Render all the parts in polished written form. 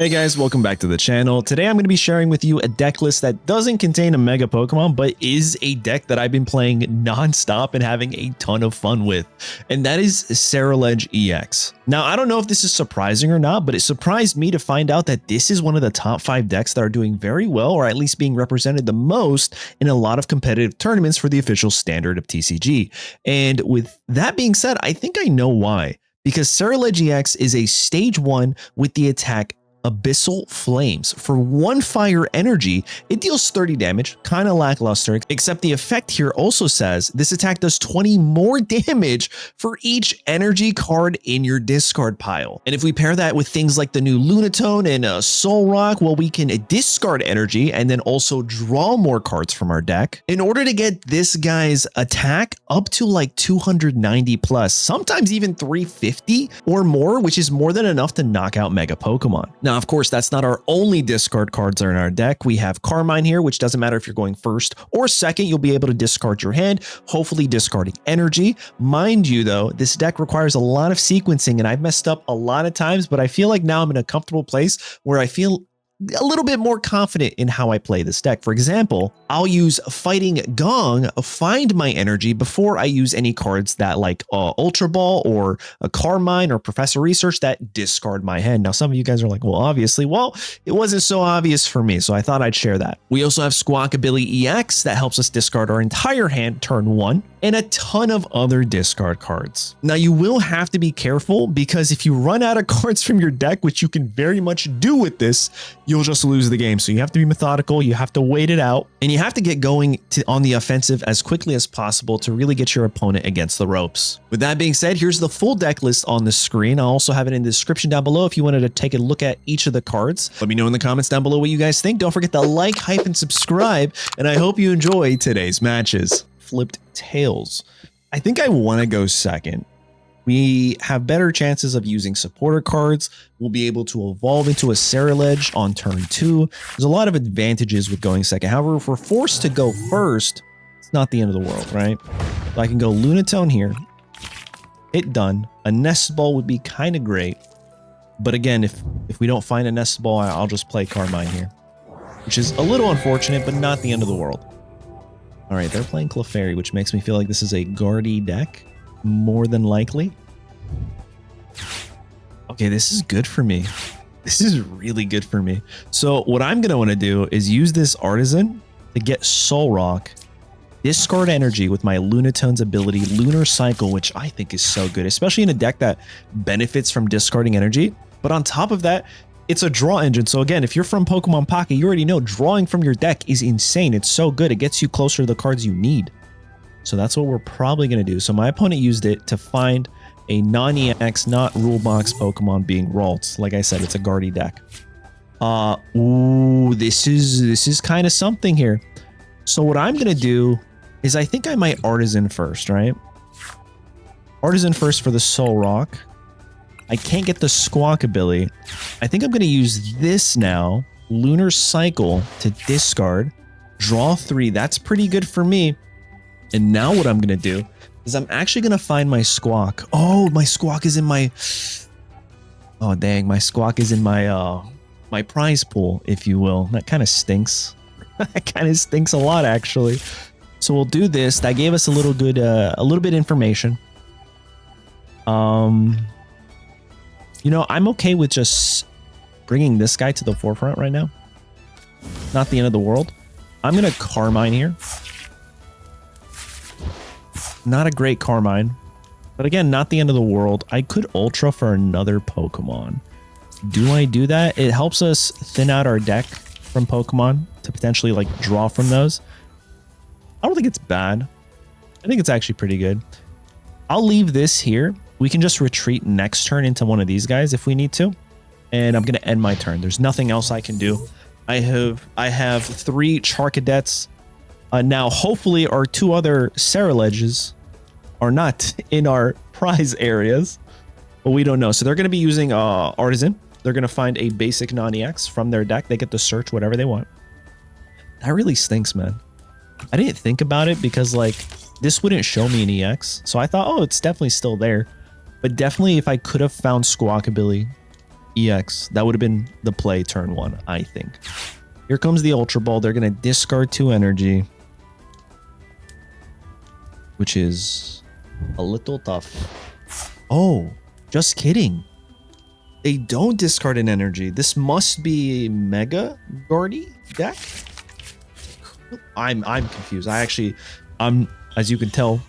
Hey guys, welcome back to the channel. Today I'm going to be sharing with you a deck list that doesn't contain a mega Pokemon, but is a deck that I've been playing non-stop and having a ton of fun with, and that is Ceruledge EX. Now, I don't know if this is surprising or not, but it surprised me to find out that this is one of the top 5 decks that are doing very well, or at least being represented the most in a lot of competitive tournaments for the official standard of TCG. And with that being said, I think I know why. Because Ceruledge EX is a stage 1 with the attack Abyssal Flames. For 1 fire energy, it deals 30 damage, kind of lackluster, except the effect here also says this attack does 20 more damage for each energy card in your discard pile. And if we pair that with things like the new Lunatone and Solrock, well, we can discard energy and then also draw more cards from our deck in order to get this guy's attack up to like 290 plus, sometimes even 350 or more, which is more than enough to knock out mega Pokemon. Now, of course, that's not our only discard cards are in our deck. We have Carmine here, which doesn't matter if you're going first or second, you'll be able to discard your hand, hopefully discarding energy. Mind you, though, this deck requires a lot of sequencing, and I've messed up a lot of times, but I feel like now I'm in a comfortable place where I feel a little bit more confident in how I play this deck. For example, I'll use Fighting Gong, find my energy before I use any cards that like Ultra Ball or a Carmine or Professor Research that discard my hand. Now, some of you guys are like, well, obviously, well, it wasn't so obvious for me, so I thought I'd share that. We also have Squawkabilly EX that helps us discard our entire hand turn 1, and a ton of other discard cards. Now, you will have to be careful because if you run out of cards from your deck, which you can very much do with this, you'll just lose the game. So you have to be methodical, you have to wait it out, and you have to get going on the offensive as quickly as possible to really get your opponent against the ropes. With that being said, here's the full deck list on the screen. I'll also have it in the description down below if you wanted to take a look at each of the cards. Let me know in the comments down below what you guys think. Don't forget to like, hype, and subscribe, and I hope you enjoy today's matches. Flipped tails. I think I want to go second. We have better chances of using supporter cards. We'll be able to evolve into a Ceruledge on turn 2. There's a lot of advantages with going second. However, if we're forced to go first, it's not the end of the world, right? So I can go Lunatone here. Hit done. A Nest Ball would be kind of great. But again, if we don't find a Nest Ball, I'll just play Carmine here, which is a little unfortunate, but not the end of the world. All right, they're playing Clefairy, which makes me feel like this is a Guardy deck, more than likely. Okay, this is good for me. This is really good for me. So what I'm going to want to do is use this Artisan to get Solrock, discard energy with my Lunatone's ability, Lunar Cycle, which I think is so good, especially in a deck that benefits from discarding energy. But on top of that, it's a draw engine. So again, if you're from Pokemon Pocket, you already know drawing from your deck is insane. It's so good. It gets you closer to the cards you need. So that's what we're probably going to do. So my opponent used it to find a non-EX, not rule box Pokemon being Ralts. Like I said, it's a Guardy deck. Ooh, this is kind of something here. So what I'm going to do is I think I might Artisan first, right? Artisan first for the Solrock. I can't get the Squawkabilly. I think I'm going to use this now, Lunar Cycle, to discard, draw 3. That's pretty good for me. And now what I'm going to do is I'm actually going to find my Squawk. Oh, my Squawk is in my... Oh, dang. My Squawk is in my my prize pool, if you will. That kind of stinks. That kind of stinks a lot, actually. So we'll do this. That gave us a little bit information. You know, I'm okay with just bringing this guy to the forefront right now. Not the end of the world. I'm going to Carmine here. Not a great Carmine. But again, not the end of the world. I could Ultra for another Pokemon. Do I do that? It helps us thin out our deck from Pokemon to potentially like draw from those. I don't think it's bad. I think it's actually pretty good. I'll leave this here. We can just retreat next turn into one of these guys if we need to. And I'm going to end my turn. There's nothing else I can do. I have 3 Charcadets. Now, hopefully, our 2 other Ceruledges are not in our prize areas. But we don't know. So they're going to be using Artisan. They're going to find a basic non-EX from their deck. They get to search whatever they want. That really stinks, man. I didn't think about it because, like, this wouldn't show me an EX. So I thought, oh, it's definitely still there. But definitely if I could have found Squawkabilly EX. That would have been the play turn 1, I think. Here comes the Ultra Ball. They're going to discard 2 energy, which is a little tough. Oh, just kidding. They don't discard an energy. This must be a Mega Guardy deck. I'm confused. I'm, as you can tell,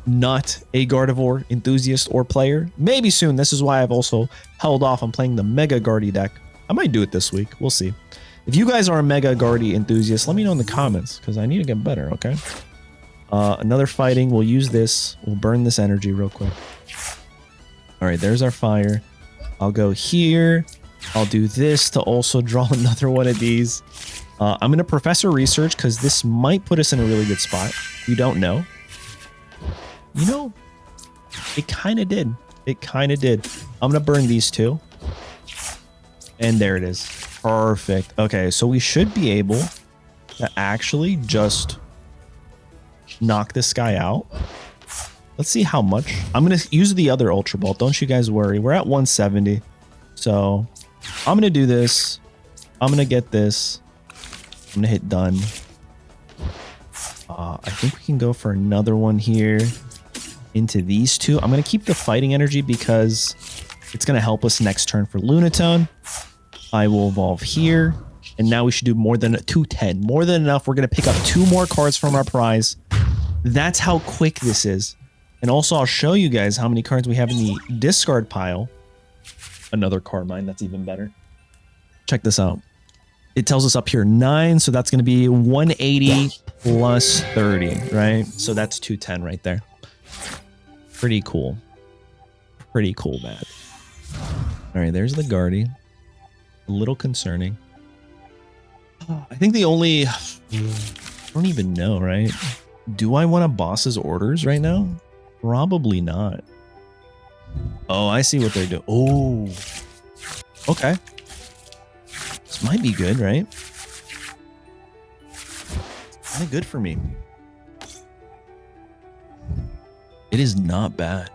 not a Gardevoir enthusiast or player. Maybe soon. This is why I've also held off on playing the Mega Guardy deck. I might do it this week. We'll see. If you guys are a Mega Guardy enthusiast, let me know in the comments, because I need to get better, okay? Another fighting. We'll use this. We'll burn this energy real quick. All right, there's our fire. I'll go here. I'll do this to also draw another one of these. I'm going to Professor Research, because this might put us in a really good spot. You don't know. You know, it kind of did. It kind of did. I'm going to burn these 2. And there it is. Perfect. Okay, so we should be able to actually just knock this guy out. Let's see how much. I'm going to use the other Ultra Ball. Don't you guys worry. We're at 170. So I'm going to do this. I'm going to get this. I'm going to hit done. I think we can go for another one here into these 2. I'm going to keep the fighting energy because it's going to help us next turn for Lunatone. I will evolve here. And now we should do more than 210. More than enough. We're going to pick up 2 more cards from our prize. That's how quick this is. And also, I'll show you guys how many cards we have in the discard pile. Another Carmine. That's even better. Check this out. It tells us up here 9. So that's going to be 180 plus 30, right? So that's 210 right there. Pretty cool. Pretty cool, man. All right, there's the Guardy. A little concerning. I think the only... I don't even know, right? Do I want a boss's orders right now? Probably not. Oh, I see what they're doing. Oh. Okay. This might be good, right? Kind of good for me. It is not bad.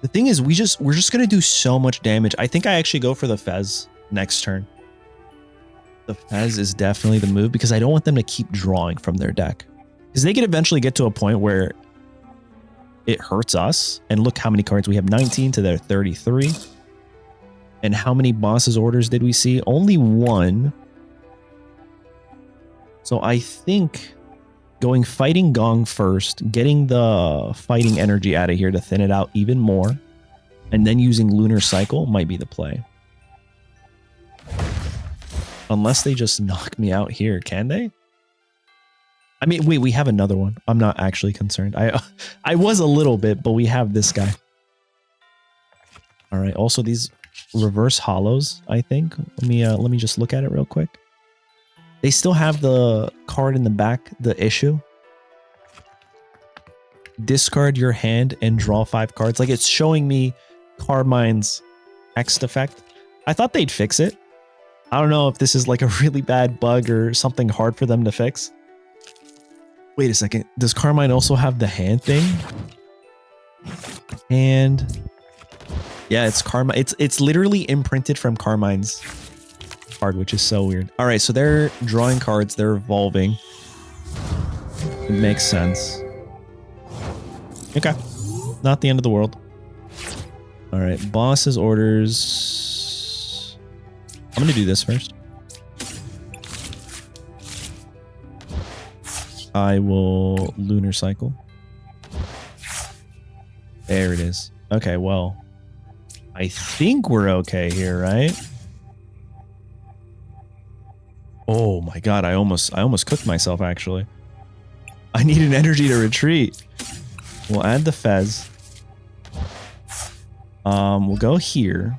The thing is, we're just gonna do so much damage. I think I actually go for the Fez next turn. The Fez is definitely the move because I don't want them to keep drawing from their deck. Because they could eventually get to a point where it hurts us. And look how many cards we have, 19 to their 33. And how many boss's orders did we see? Only 1. So I think going Fighting Gong first, getting the Fighting Energy out of here to thin it out even more, and then using Lunar Cycle might be the play. Unless they just knock me out here, can they? I mean, wait, we have another one. I'm not actually concerned. I was a little bit, but we have this guy. All right. Also, these reverse hollows, I think. Let me just look at it real quick. They still have the card in the back, the issue. Discard your hand and draw 5 cards. Like, it's showing me Carmine's X effect. I thought they'd fix it. I don't know if this is like a really bad bug or something hard for them to fix. Wait a second. Does Carmine also have the hand thing? And yeah, it's Carmine. It's literally imprinted from Carmine's card, which is so weird. All right, so they're drawing cards. They're evolving. It makes sense. Okay. Not the end of the world. All right, boss's orders. I'm going to do this first. I will Lunar Cycle. There it is. Okay, well, I think we're okay here, right? Oh my god, I almost cooked myself, actually. I need an energy to retreat. We'll add the Fez. We'll go here.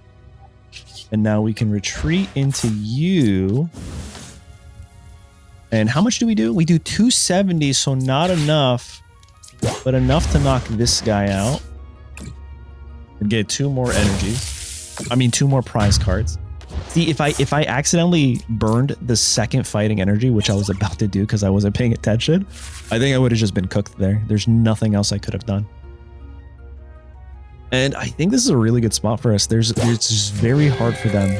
And now we can retreat into you. And how much do? We do 270, so not enough. But enough to knock this guy out. And get 2 more energies. I mean, 2 more prize cards. See, if I accidentally burned the second Fighting Energy, which I was about to do because I wasn't paying attention, I think I would have just been cooked there. There's nothing else I could have done. And I think this is a really good spot for us. It's just very hard for them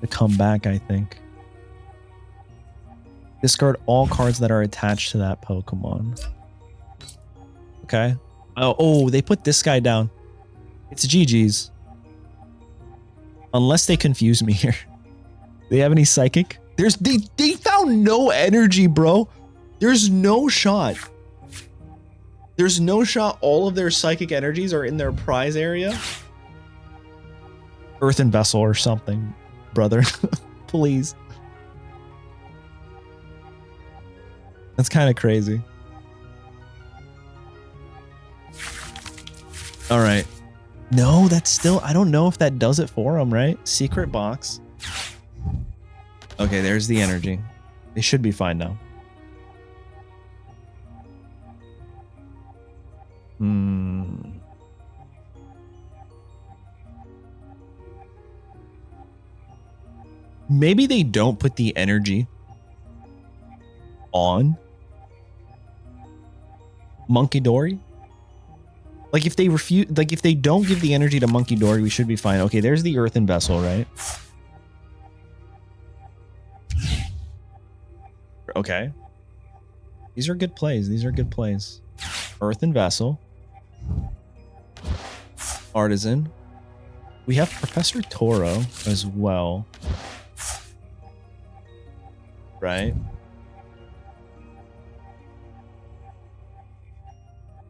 to come back, I think. Discard all cards that are attached to that Pokemon. Okay. Oh, they put this guy down. It's GG's. Unless they confuse me here. They have any Psychic? They found no energy, bro. There's no shot. There's no shot all of their Psychic energies are in their prize area. Earthen Vessel or something, brother. Please. That's kind of crazy. All right. No, that's still... I don't know if that does it for them, right? Secret box. Okay, there's the energy. They should be fine now. Maybe they don't put the energy on Monkey Dory. Like if they refuse, like if they don't give the energy to Monkey Dory, we should be fine. Okay, there's the Earthen Vessel, right? Okay. These are good plays. These are good plays. Earthen Vessel. Artisan. We have Professor Turo as well. Right?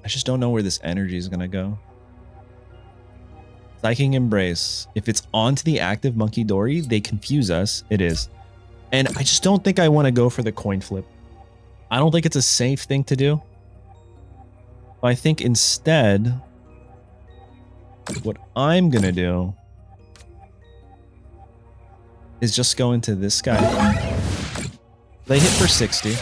I just don't know where this energy is going to go. Psychic Embrace. If it's onto the active Monkey Dory, they confuse us. It is. And I just don't think I want to go for the coin flip. I don't think it's a safe thing to do. I think instead, what I'm going to do is just go into this guy. They hit for 60.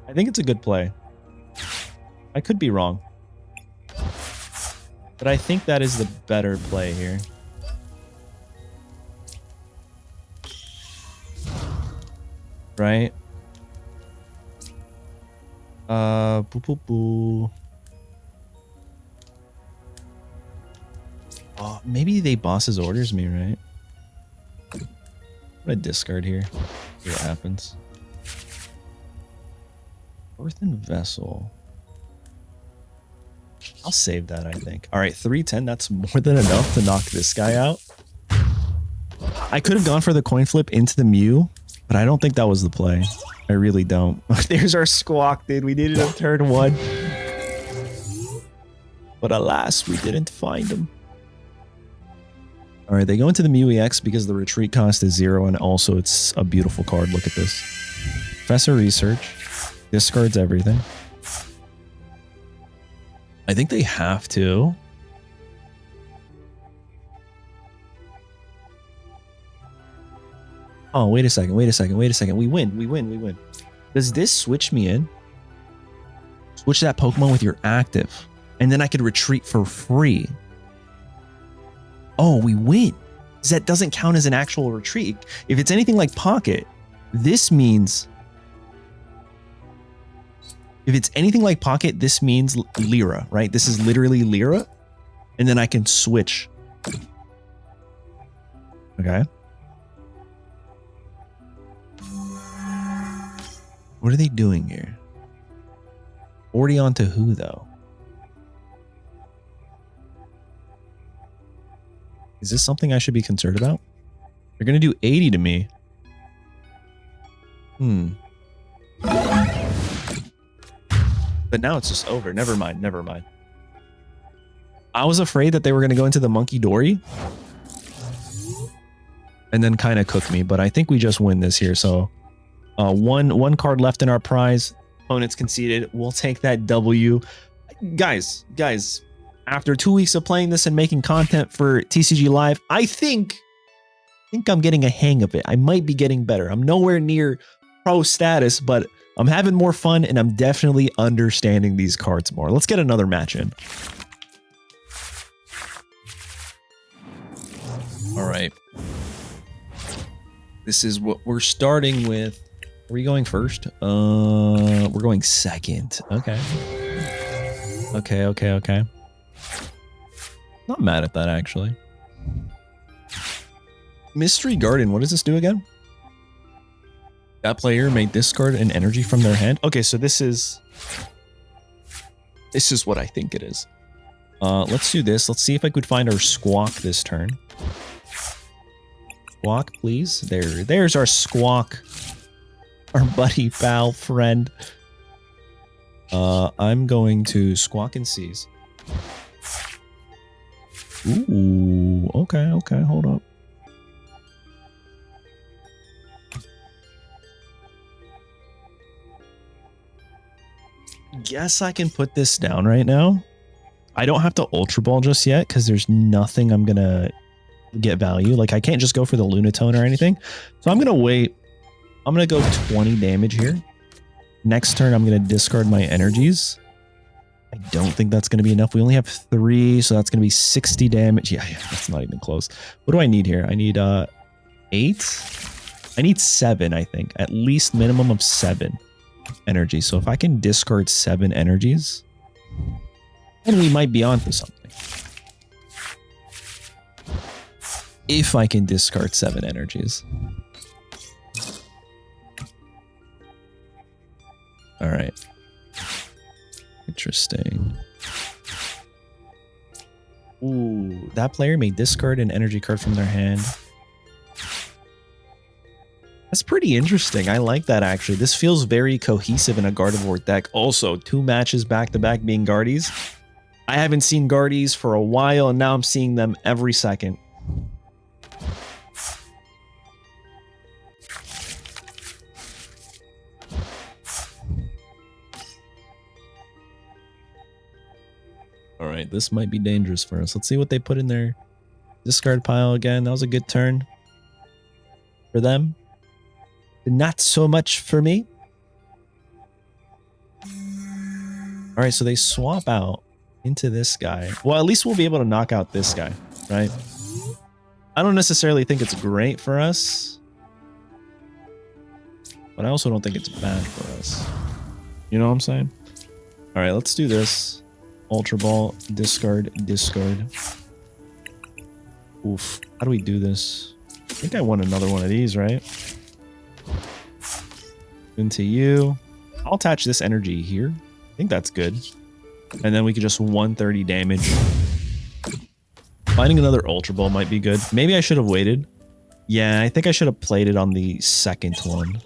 I think it's a good play. I could be wrong. But I think that is the better play here. Right? Oh, maybe they boss's orders me, right? I'm gonna discard here. See what happens. Earthen Vessel. I'll save that, I think. All right, 310. That's more than enough to knock this guy out. I could have gone for the coin flip into the Mew, but I don't think that was the play. I really don't. There's our Squawk, dude. We needed him turn 1. But alas, we didn't find him. All right, they go into the Mew EX because the retreat cost is 0, and also it's a beautiful card. Look at this. Professor Research. Discards everything. I think they have to. Oh, wait a second. Wait a second. Wait a second. We win. We win. We win. Does this switch me in? Switch that Pokemon with your active. And then I could retreat for free. Oh, we win. That doesn't count as an actual retreat. If it's anything like Pocket, this means... If it's anything like Pocket, this means Lyra, right? This is literally Lyra. And then I can switch. Okay. What are they doing here? 40 onto who, though? Is this something I should be concerned about? They're going to do 80 to me. But now it's just over. Never mind. Never mind. I was afraid that they were going to go into the Monkey Dory and then kind of cook me, but I think we just win this here. So one card left in our prize. Opponents conceded. We'll take that W. Guys, after 2 weeks of playing this and making content for TCG Live, I think I'm getting a hang of it. I might be getting better. I'm nowhere near pro status, but I'm having more fun and I'm definitely understanding these cards more. Let's get another match in. All right. This is what we're starting with. Are we going first? We're going second. Okay. Okay. Not mad at that, actually. Mystery Garden. What does this do again? That player may discard an energy from their hand. Okay, so this is what I think it is. Let's do this. Let's see if I could find our Squawk this turn. Squawk, please. There's our Squawk. Our buddy, pal, friend. I'm going to Squawk and Seize. Ooh, okay, hold up. Guess I can put this down right now. I don't have to Ultra Ball just yet because there's nothing I'm gonna get value. Like I can't just go for the Lunatone or anything. So I'm gonna wait. I'm gonna go 20 damage here. Next turn, I'm gonna discard my energies. I don't think that's gonna be enough. We only have 3, so that's gonna be 60 damage. Yeah, that's not even close. What do I need here? I need 8. I need 7, I think. At least minimum of 7 energy. So if I can discard 7 energies, then we might be onto something. If I can discard 7 energies. All right. Interesting. Ooh, that player may discard an energy card from their hand. That's pretty interesting. I like that, actually. This feels very cohesive in a Gardevoir deck. Also, 2 matches back-to-back being Guardies. I haven't seen Guardies for a while, and now I'm seeing them every second. All right, this might be dangerous for us. Let's see what they put in their discard pile again. That was a good turn for them. Not so much for me. All right, so they swap out into this guy. Well, at least we'll be able to knock out this guy, right? I don't necessarily think it's great for us, but I also don't think it's bad for us. You know what I'm saying? All right, let's do this. Ultra Ball, discard. Oof. How do we do this? I think I want another one of these, right? Into you. I'll attach this energy here. I think that's good. And then we could just 130 damage. Finding another Ultra Ball might be good. Maybe I should have waited. Yeah, I think I should have played it on the second one.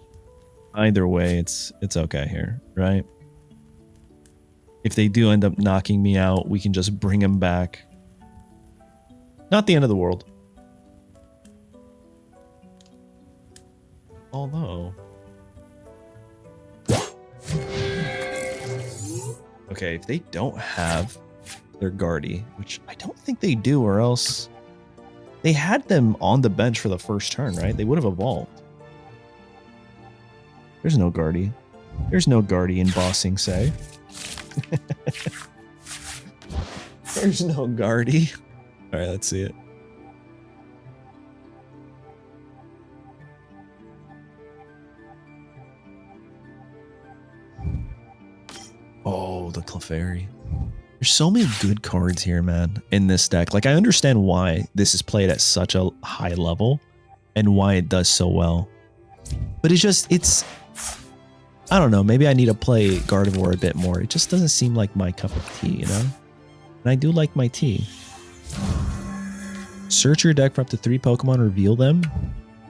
Either way, it's okay here, right? If they do end up knocking me out, we can just bring them back. Not the end of the world. Although... Okay, if they don't have their Guardy, which I don't think they do, or else they had them on the bench for the first turn, right? They would have evolved. There's no Guardy. There's no Guardy in Bossing Say. There's no Guardy. All right, let's see it. Oh, the Clefairy. There's so many good cards here, man, in this deck. Like, I understand why this is played at such a high level and why it does so well. But it's... I don't know, maybe I need to play Gardevoir a bit more. It just doesn't seem like my cup of tea, you know? And I do like my tea. Search your deck for up to 3 Pokemon, reveal them,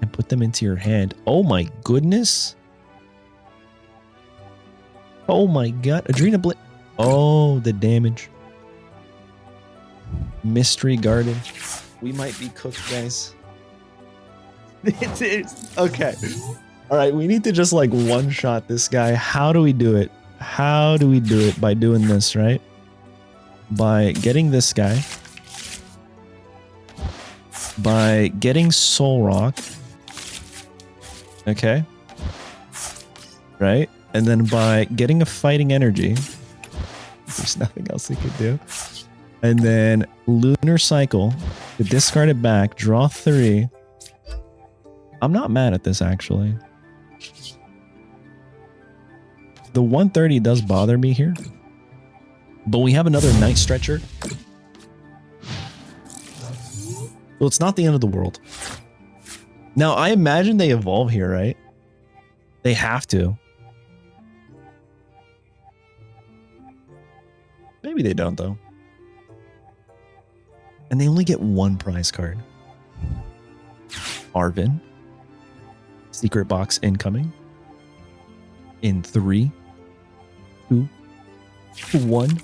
and put them into your hand. Oh my goodness. Oh my god. Adrenablin. Oh, the damage. Mystery Garden. We might be cooked, guys. It is. Okay. All right, we need to just like one-shot this guy. How do we do it? How do we do it? By doing this, right? By getting this guy. By getting Solrock. Okay. Right? And then by getting a Fighting Energy. There's nothing else we could do. And then Lunar Cycle. To discard it back. Draw 3. I'm not mad at this, actually. The 130 does bother me here. But we have another Night Stretcher. Well, it's not the end of the world. Now, I imagine they evolve here, right? They have to. Maybe they don't, though. And they only get one prize card. Arvin. Secret box incoming. In 3, 2, 1.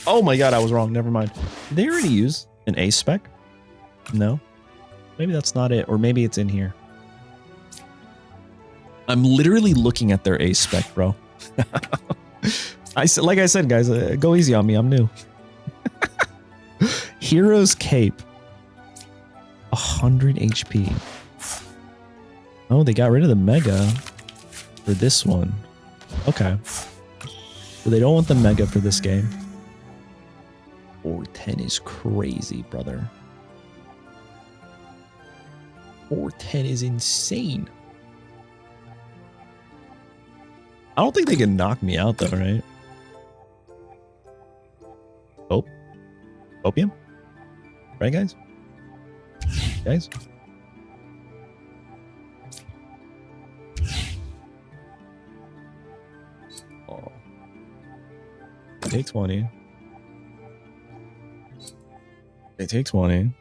Oh my god, I was wrong. Never mind. Did they already use an ace spec? No. Maybe that's not it. Or maybe it's in here. I'm literally looking at their ace spec, bro. Like I said, guys, go easy on me. I'm new. Hero's Cape. 100 HP. Oh, they got rid of the Mega for this one. Okay. So they don't want the Mega for this game. 410 is crazy, brother. 410 is insane. I don't think they can knock me out, though, right? Oh. Opium? Right, guys? Guys? Oh. Take 20. They take 20.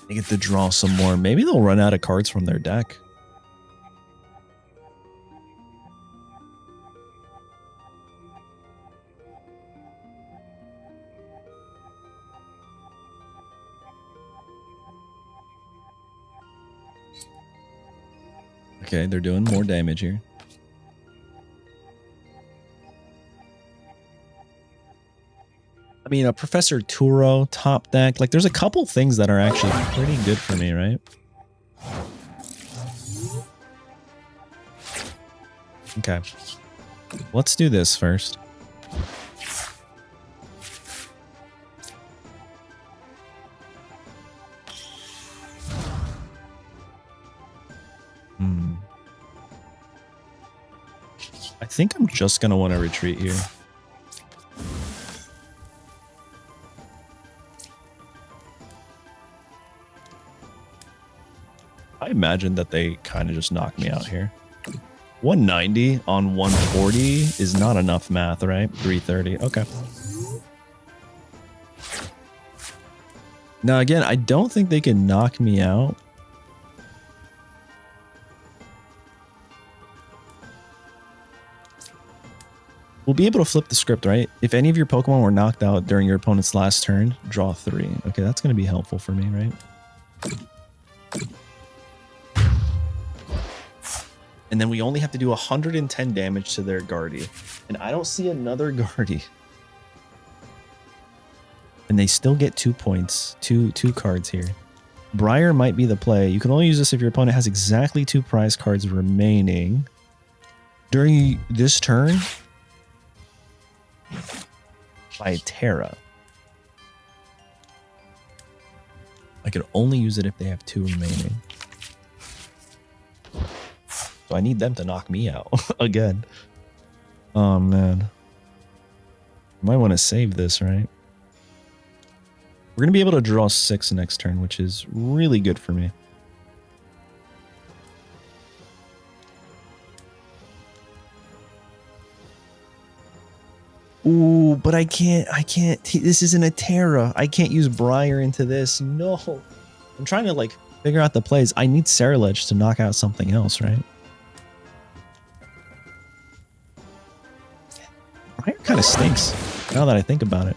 They get to draw some more. Maybe they'll run out of cards from their deck. Okay, they're doing more damage here. I mean, a Professor Turo top deck. Like, there's a couple things that are actually pretty good for me, right? Okay. Let's do this first. I think I'm just going to want to retreat here. I imagine that they kind of just knock me out here. 190 on 140 is not enough math, right? 330. Okay. Now, again, I don't think they can knock me out. We'll be able to flip the script, right? If any of your Pokemon were knocked out during your opponent's last turn, draw 3. Okay, that's going to be helpful for me, right? And then we only have to do 110 damage to their Guardy. And I don't see another Guardy. And they still get 2 points. Two cards here. Briar might be the play. You can only use this if your opponent has exactly 2 prize cards remaining. During this turn, by Terra. I could only use it if they have 2 remaining. So I need them to knock me out again. Oh, man. Might want to save this, right? We're going to be able to draw 6 next turn, which is really good for me. Ooh, but I can't, this isn't a Terra. I can't use Briar into this. No. I'm trying to, like, figure out the plays. I need Ceruledge to knock out something else, right? Briar kind of stinks, now that I think about it.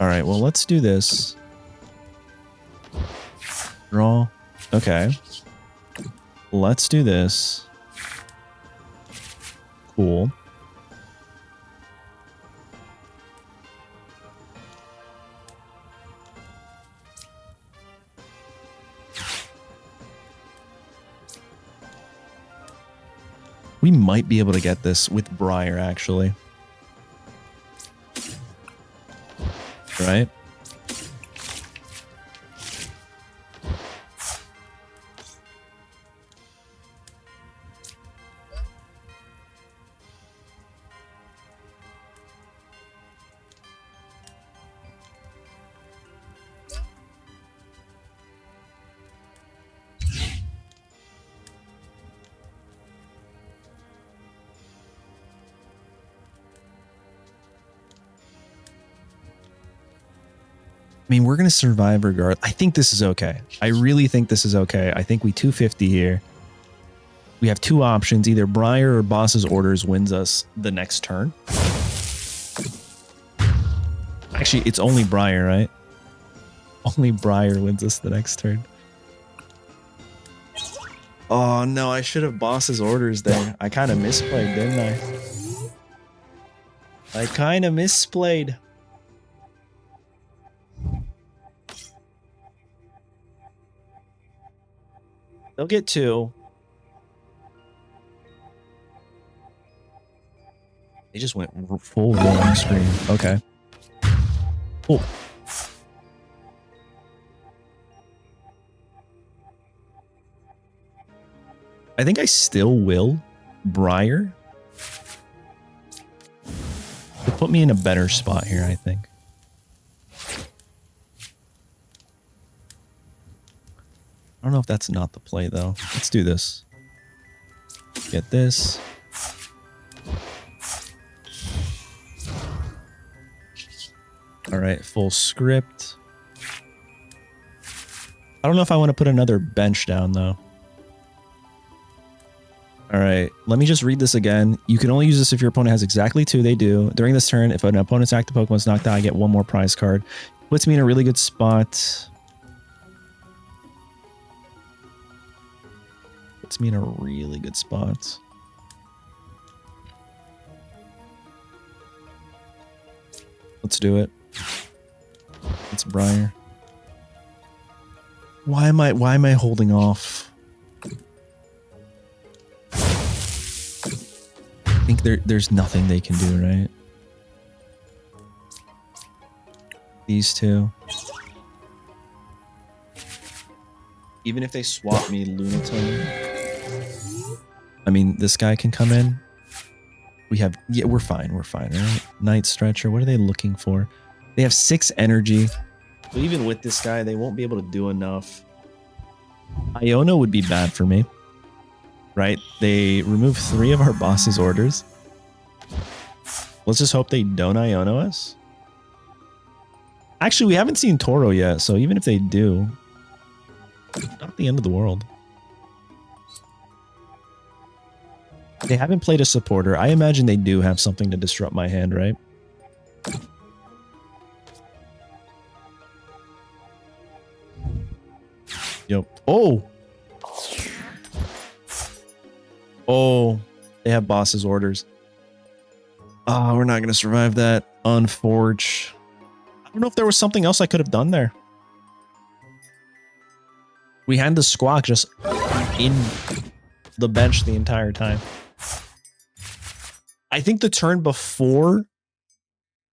Alright, well, let's do this. Draw. Okay. Let's do this. Cool. We might be able to get this with Briar, actually. Right? I mean, we're going to survive regardless. I think this is okay. I really think this is okay. I think we 250 here. We have two options. Either Briar or Boss's Orders wins us the next turn. Actually, it's only Briar, right? Only Briar wins us the next turn. Oh, no. I should have Boss's Orders there. I kind of misplayed, didn't I? I kind of misplayed. They'll get two. They just went full rolling screen. Okay. Cool. I think I still will Briar. It'll put me in a better spot here, I think. I don't know if that's not the play, though. Let's do this. Get this. All right, full script. I don't know if I want to put another bench down, though. All right, let me just read this again. You can only use this if your opponent has exactly two. They do. During this turn, if an opponent's active Pokemon is knocked out, I get one more prize card. Puts me in a really good spot. Puts me in a really good spot. Let's do it. It's Briar. Why am I holding off? I think there's nothing they can do, right? These two. Even if they swap me Lunatone. I mean, this guy can come in. We have, yeah, we're fine, right? Night Stretcher, what are they looking for? They have 6 energy. But even with this guy, they won't be able to do enough. Iono would be bad for me. Right? They remove 3 of our boss's orders. Let's just hope they don't Iono us. Actually, we haven't seen Turo yet, so even if they do, not the end of the world. They haven't played a supporter. I imagine they do have something to disrupt my hand, right? Yep. Oh! Oh, they have boss's orders. Oh, we're not going to survive that. Unforge. I don't know if there was something else I could have done there. We had the Squawk just in the bench the entire time. I think the turn before,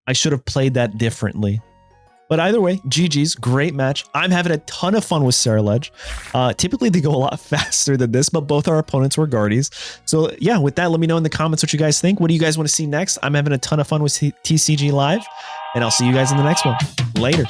I should have played that differently. But either way, GG's, great match. I'm having a ton of fun with Ceruledge. Typically, they go a lot faster than this, but both our opponents were guardies. So yeah, with that, let me know in the comments what you guys think. What do you guys want to see next? I'm having a ton of fun with TCG Live, and I'll see you guys in the next one. Later.